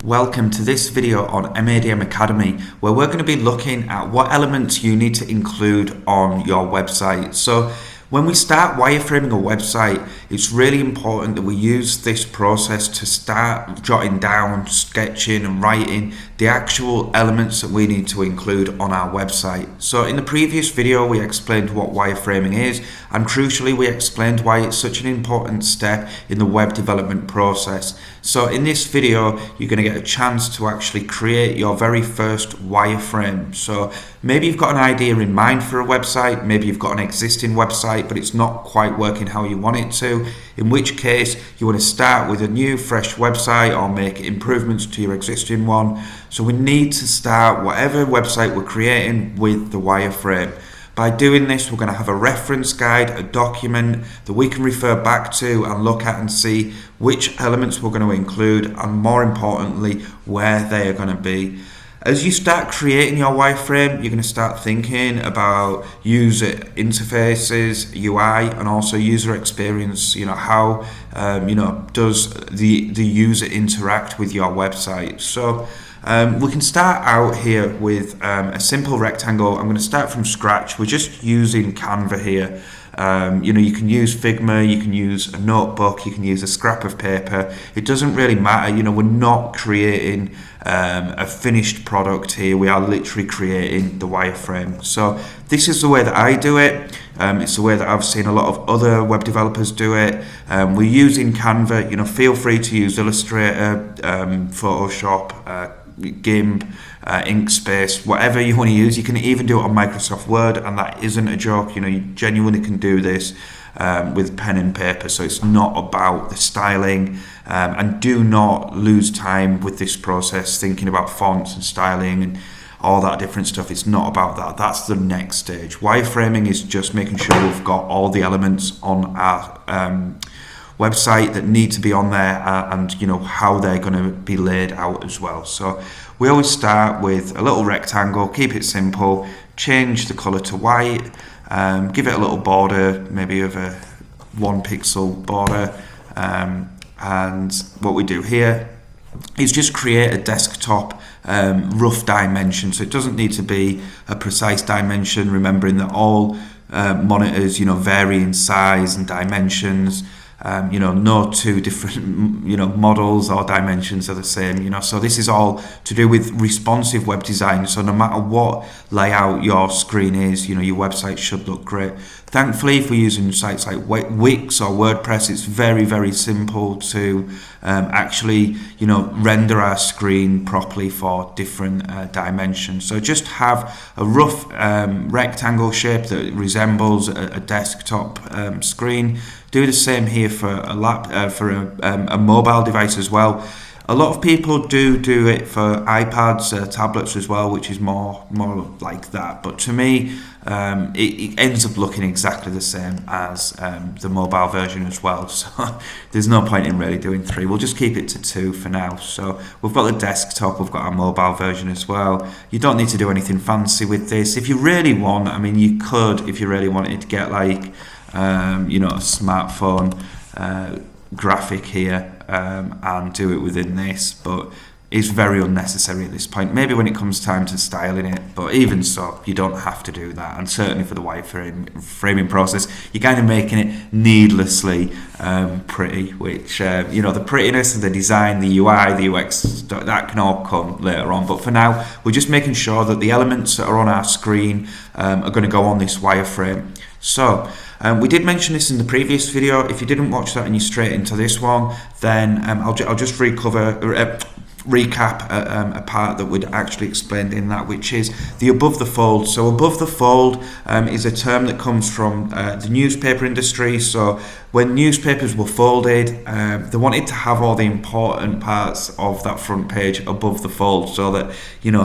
Welcome to this video on MADM Academy, where we're going to be looking at what elements you need to include on your website. So when we start wireframing a website, it's really important that we use this process to start jotting down, sketching and writing the actual elements that we need to include on our website. So in the previous video we explained what wireframing is, and crucially we explained why it's such an important step in the web development process. So in this video you're going to get a chance to actually create your very first wireframe. So maybe you've got an idea in mind for a website, maybe you've got an existing website but it's not quite working how you want it to, in which case you want to start with a new fresh website or make improvements to your existing one. So we need to start whatever website we're creating with the wireframe. By doing this, we're going to have a reference guide, a document that we can refer back to and look at and see which elements we're going to include, and more importantly where they are going to be. As you start creating your wireframe, you're going to start thinking about user interfaces, UI, and also user experience. How does the user interact with your website? So we can start out here with a simple rectangle. I'm going to start from scratch. We're just using Canva here. You can use Figma, you can use a notebook, you can use a scrap of paper. It doesn't really matter. We're not creating a finished product here. We are literally creating the wireframe. So this is the way that I do it. It's the way that I've seen a lot of other web developers do it. We're using Canva. Feel free to use Illustrator, Photoshop, GIMP, Inkspace, whatever you want to use. You can even do it on Microsoft Word, and that isn't a joke. You genuinely can do this with pen and paper. So it's not about the styling, and do not lose time with this process thinking about fonts and styling and all that different stuff. It's not about that. That's the next stage. Wireframing is just making sure we've got all the elements on our website that need to be on there, and how they're going to be laid out as well. So we always start with a little rectangle, keep it simple, change the color to white, give it a little border, maybe of a 1 pixel border, and what we do here is just create a desktop rough dimension. So it doesn't need to be a precise dimension, remembering that all monitors vary in size and dimensions. No two different models or dimensions are the same. So this is all to do with responsive web design. So no matter what layout your screen is, your website should look great. Thankfully, if we're using sites like Wix or WordPress, it's very, very simple to actually render our screen properly for different dimensions. So just have a rough rectangle shape that resembles a desktop screen. Do the same here for a mobile device as well. A lot of people do it for iPads, tablets as well, which is more like that. But to me, it ends up looking exactly the same as the mobile version as well. So there's no point in really doing 3. We'll just keep it to 2 for now. So we've got the desktop, we've got our mobile version as well. You don't need to do anything fancy with this. If you really want, you could, if you really wanted to get like a smartphone graphic here and do it within this, but it's very unnecessary at this point. Maybe when it comes time to styling it, but even so, you don't have to do that. And certainly for the wireframing process, you're kind of making it needlessly pretty, which the prettiness of the design, the UI, the UX, that can all come later on. But for now, we're just making sure that the elements that are on our screen are going to go on this wireframe. So we did mention this in the previous video. If you didn't watch that and you're straight into this one, then I'll just recap a part that we'd actually explained in that, which is the above the fold. So above the fold is a term that comes from the newspaper industry. So when newspapers were folded, they wanted to have all the important parts of that front page above the fold, so that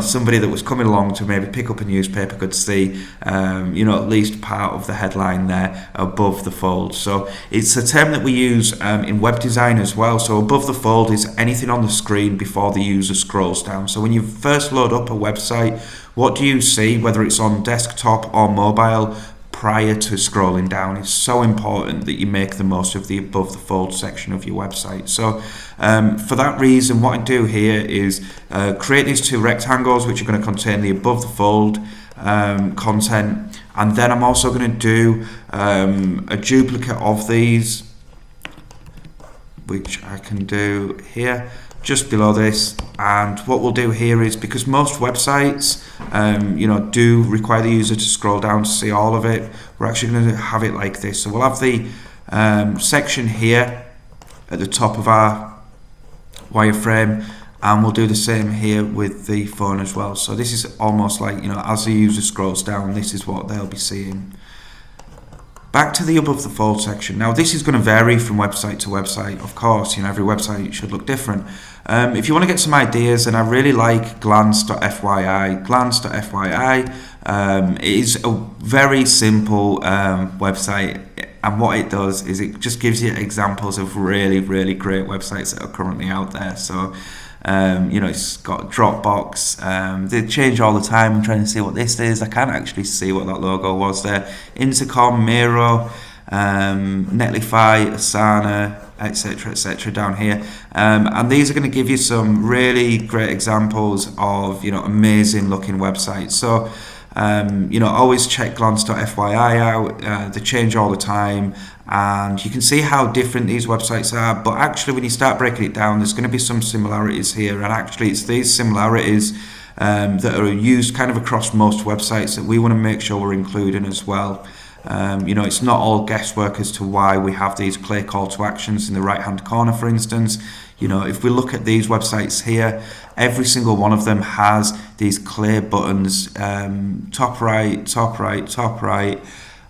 somebody that was coming along to maybe pick up a newspaper could see at least part of the headline there above the fold. So it's a term that we use in web design as well. So above the fold is anything on the screen before the user scrolls down. So when you first load up a website, what do you see, whether it's on desktop or mobile? prior to scrolling down. It's so important that you make the most of the above the fold section of your website. So for that reason, what I do here is create these two rectangles which are going to contain the above the fold content, and then I'm also going to do a duplicate of these, which I can do here just below this. And what we'll do here is, because most websites do require the user to scroll down to see all of it, we're actually going to have it like this. So we'll have the section here at the top of our wireframe, and we'll do the same here with the phone as well. So this is almost like, as the user scrolls down, this is what they'll be seeing. Back to the above the fold section. Now this is going to vary from website to website, of course. Every website should look different. If you want to get some ideas, then I really like glance.fyi. Glance.fyi is a very simple website, and what it does is it just gives you examples of really, really great websites that are currently out there. So it's got Dropbox. They change all the time. I'm trying to see what this is. I can't actually see what that logo was there. Intercom, Miro, Netlify, Asana, etc. down here. And these are going to give you some really great examples of amazing looking websites. So always check glance.fyi out. They change all the time, and you can see how different these websites are. But actually, when you start breaking it down, there's going to be some similarities here, and actually it's these similarities that are used kind of across most websites that we want to make sure we're including as well. It's not all guesswork as to why we have these clear call to actions in the right hand corner, for instance. If we look at these websites here, every single one of them has these clear buttons, top right, top right, top right.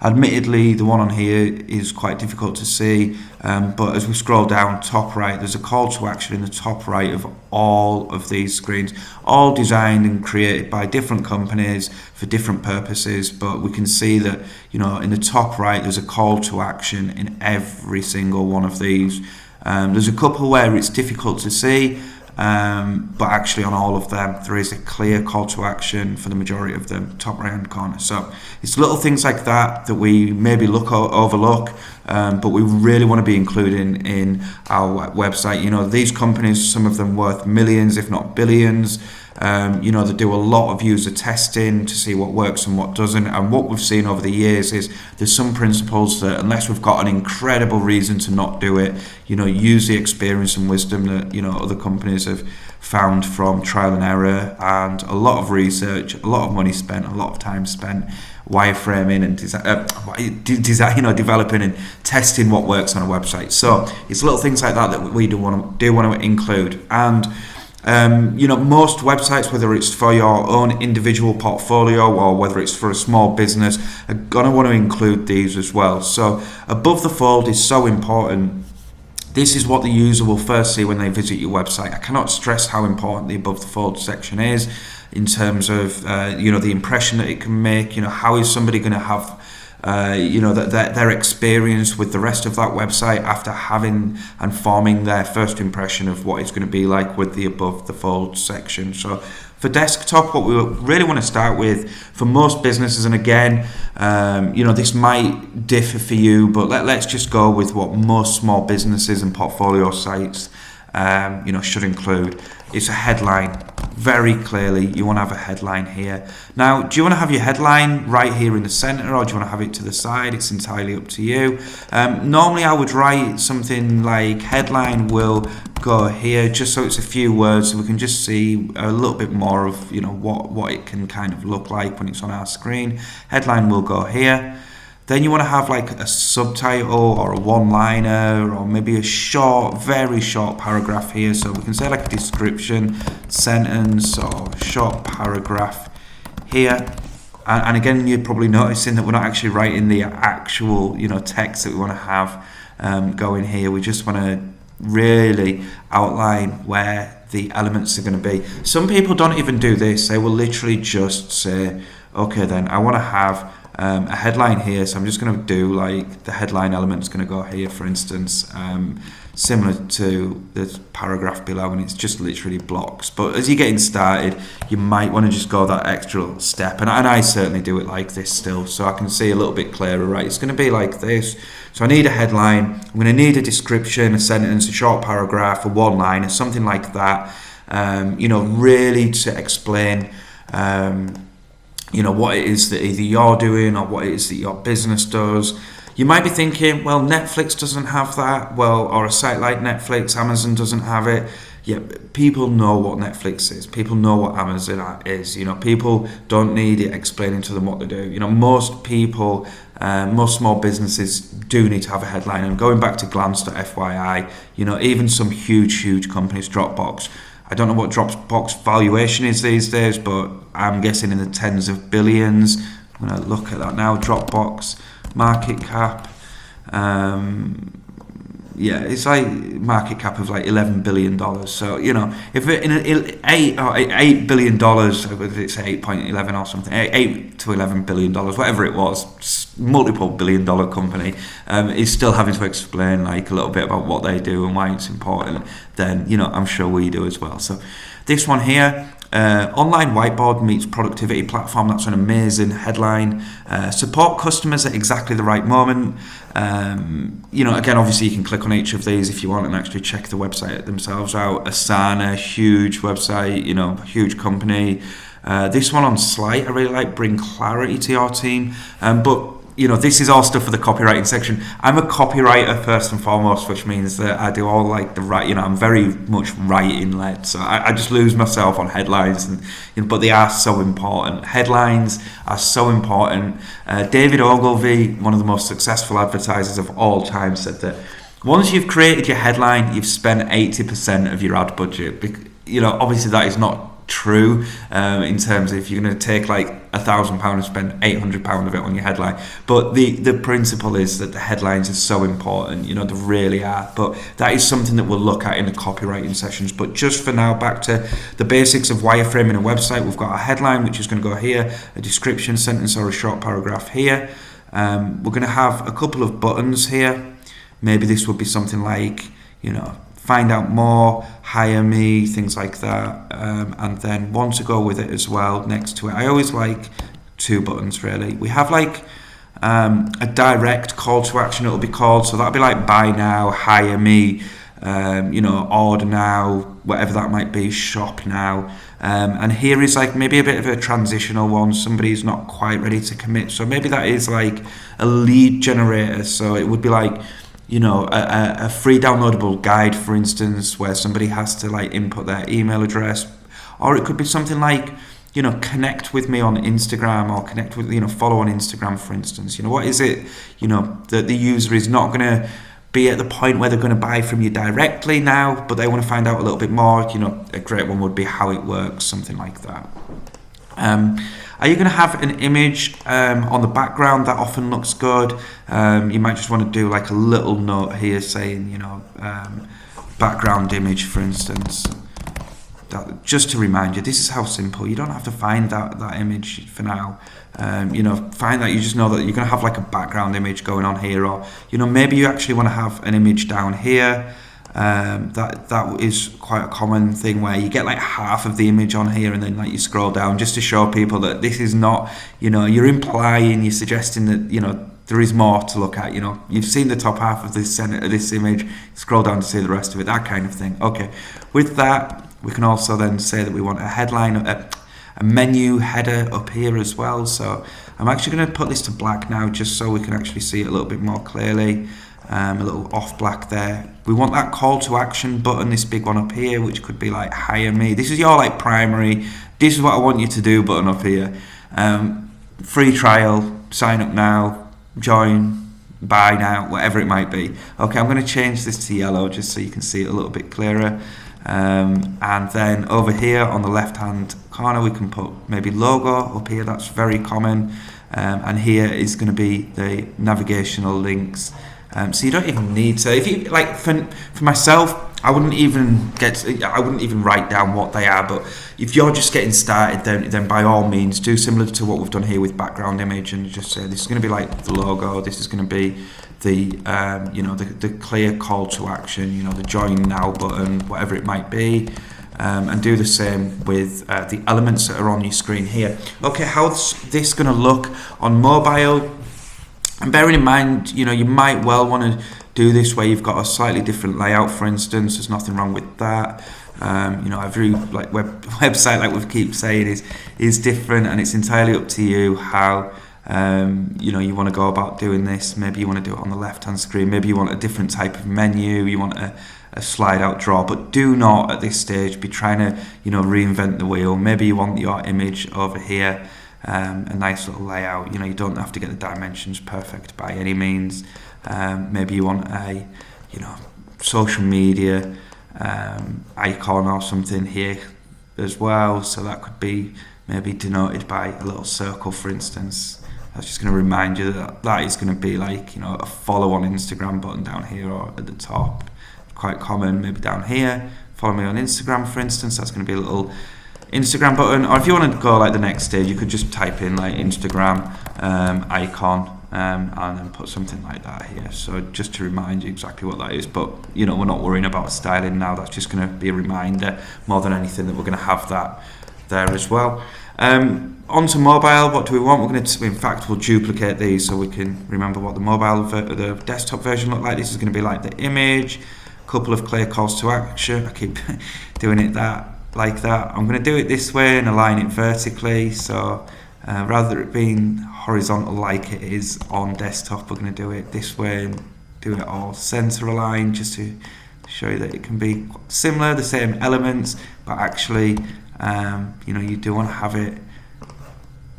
Admittedly, the one on here is quite difficult to see, but as we scroll down top right, there's a call to action in the top right of all of these screens, all designed and created by different companies for different purposes. But we can see that, in the top right, there's a call to action in every single one of these. There's a couple where it's difficult to see, but actually on all of them there is a clear call to action for the majority of them, top right hand corner. So it's little things like that that we maybe overlook, but we really want to be including in our website. These companies, some of them worth millions if not billions. They do a lot of user testing to see what works and what doesn't, and what we've seen over the years is there's some principles that, unless we've got an incredible reason to not do it, use the experience and wisdom that other companies have found from trial and error and a lot of research, a lot of money spent, a lot of time spent wireframing and developing and testing what works on a website. So it's little things like that that we do want to include. And most websites, whether it's for your own individual portfolio or whether it's for a small business, are going to want to include these as well. So above the fold is so important. This is what the user will first see when they visit your website. I cannot stress how important the above the fold section is in terms of the impression that it can make. How is somebody going to have their experience with the rest of that website after having and forming their first impression of what it's going to be like with the above the fold section. So for desktop, what we really want to start with for most businesses, and again, this might differ for you, but let's just go with what most small businesses and portfolio sites should include. It's a headline. Very clearly, you want to have a headline here. Now, do you want to have your headline right here in the center, or do you want to have it to the side? It's entirely up to you. Normally, I would write something like headline will go here, just so it's a few words, so we can just see a little bit more of what it can kind of look like when it's on our screen. Headline will go here. Then you want to have like a subtitle or a one-liner or maybe a very short paragraph here. So we can say like a description, sentence, or short paragraph here. And again, you're probably noticing that we're not actually writing the actual text that we want to have going here. We just want to really outline where the elements are going to be. Some people don't even do this. They will literally just say, okay, then I want to have a headline here, so I'm just going to do like the headline element's going to go here, for instance. similar to the paragraph below, and it's just literally blocks. But as you're getting started, you might want to just go that extra little step, and I certainly do it like this still, so I can see a little bit clearer. Right, it's going to be like this. So I need a headline, I'm going to need a description, a sentence, a short paragraph, a one line, or something like that, really to explain what it is that either you're doing or what it is that your business does. You might be thinking, well, Netflix doesn't have that, or a site like Netflix, Amazon doesn't have it. Yeah, people know what Netflix is. People know what Amazon is. People don't need it explaining to them what they do. Most people, most small businesses do need to have a headline. And going back to glance.fyi, even some huge companies, Dropbox, I don't know what Dropbox valuation is these days, but I'm guessing in the tens of billions. I'm going to look at that now. Dropbox market cap. It's like market cap of like $11 billion. So, if it in $8 billion, whether it's 8.11 or something, 8 to $11 billion, whatever it was, multiple $billion company, is still having to explain like a little bit about what they do and why it's important, then, I'm sure we do as well. So this one here, online whiteboard meets productivity platform. That's an amazing headline. Support customers at exactly the right moment. Again, obviously you can click on each of these if you want and actually check the website themselves out. Asana, huge website, huge company. This one on Slide, I really like, bring clarity to your team. But this is all stuff for the copywriting section. I'm a copywriter first and foremost, which means that I do all like the write. I'm very much writing led, so I just lose myself on headlines, but they are so important. Headlines are so important. David Ogilvy, one of the most successful advertisers of all time, said that once you've created your headline, you've spent 80% of your ad budget. Obviously that is not true in terms of if you're going to take like £1,000 and spend £800 of it on your headline, but the principle is that the headlines are so important, they really are. But that is something that we'll look at in the copywriting sessions. But just for now, back to the basics of wireframing a website. We've got a headline, which is going to go here, a description, sentence, or a short paragraph here. We're going to have a couple of buttons here. Maybe this would be something like find out more, hire me, things like that, and then one to go with it as well next to it. I always like two buttons really. We have like a direct call to action, it'll be called, so that'll be like buy now, hire me, order now, whatever that might be, shop now. And here is like maybe a bit of a transitional one. Somebody's not quite ready to commit, so maybe that is like a lead generator. So it would be like a free downloadable guide, for instance, where somebody has to like input their email address. Or it could be something like, connect with me on Instagram, or connect with, follow on Instagram, for instance. What is it, that the user is not going to be at the point where they're going to buy from you directly now, but they want to find out a little bit more. A great one would be how it works, something like that. Are you going to have an image on the background? That often looks good. You might just want to do like a little note here saying, background image, for instance. That, just to remind you, this is how simple. You don't have to find that image for now. Find that you just know that you're going to have like a background image going on here, or maybe you actually want to have an image down here. That is quite a common thing where you get like half of the image on here and then like you scroll down just to show people that this is not, you're implying, you're suggesting that, there is more to look at. You've seen the top half of this image, scroll down to see the rest of it, that kind of thing. Okay, with that, we can also then say that we want a headline, a menu header up here as well. So I'm actually going to put this to black now just so we can actually see it a little bit more clearly. A little off black there. We want that call to action button, this big one up here, which could be like hire me. This is your like primary, this is what I want you to do button up here. Free trial, sign up now, join, buy now, whatever it might be. Okay, I'm going to change this to yellow just so you can see it a little bit clearer. And then over here on the left hand corner we can put maybe logo up here, that's very common. And here is going to be the navigational links. So you don't even need to, if you like, for myself, I wouldn't even write down what they are, but if you're just getting started, then by all means do similar to what we've done here with background image and just say this is going to be like the logo, this is going to be the the clear call to action, the join now button, whatever it might be. And do the same with the elements that are on your screen here. Okay, how's this going to look on mobile? And bearing in mind, you might well want to do this where you've got a slightly different layout, for instance. There's nothing wrong with that. Every website, like we keep saying, is different, and it's entirely up to you how you want to go about doing this. Maybe you want to do it on the left hand screen, maybe you want a different type of menu, you want a slide out draw, but do not at this stage be trying to reinvent the wheel. Maybe you want your image over here, a nice little layout. You don't have to get the dimensions perfect by any means. Maybe you want a social media icon or something here as well, so that could be maybe denoted by a little circle, for instance. That's just going to remind you that is going to be like a follow on Instagram button down here or at the top. Quite common, maybe down here, follow me on Instagram, for instance. That's going to be a little Instagram button. Or if you want to go like the next stage, you could just type in like Instagram icon and then put something like that here. So just to remind you exactly what that is. But we're not worrying about styling now. That's just going to be a reminder more than anything that we're going to have that there as well. Onto mobile, what do we want? We're going to, in fact, we'll duplicate these so we can remember what the desktop version looked like. This is going to be like the image, couple of clear calls to action. I keep doing it like that. I'm going to do it this way and align it vertically. So rather than it being horizontal like it is on desktop, we're going to do it this way and do it all center aligned, just to show you that it can be similar, the same elements, but actually you do want to have it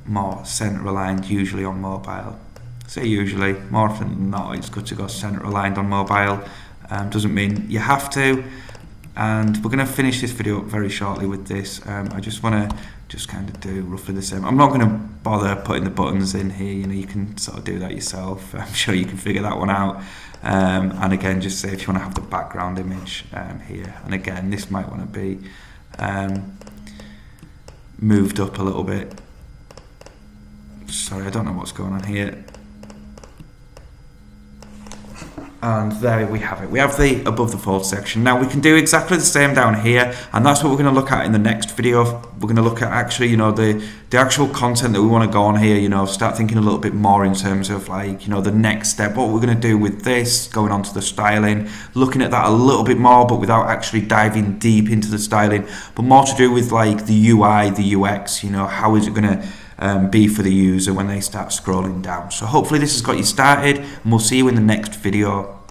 more center aligned usually on mobile. Say usually, more often than not, it's good to go center aligned on mobile. Doesn't mean you have to. And we're going to finish this video up very shortly with this. I just want to kind of do roughly the same. I'm not going to bother putting the buttons in here. You can sort of do that yourself. I'm sure you can figure that one out. And again, just say if you want to have the background image here. And again, this might want to be moved up a little bit. Sorry, I don't know what's going on here. And there we have it. We have the above the fold section. Now we can do exactly the same down here, and that's what we're going to look at in the next video. We're going to look at actually, the actual content that we want to go on here. Start thinking a little bit more in terms of like, the next step. What we're going to do with this, going on to the styling, looking at that a little bit more, but without actually diving deep into the styling, but more to do with like the UI, the UX. How is it going to be for the user when they start scrolling down. So hopefully this has got you started, and we'll see you in the next video.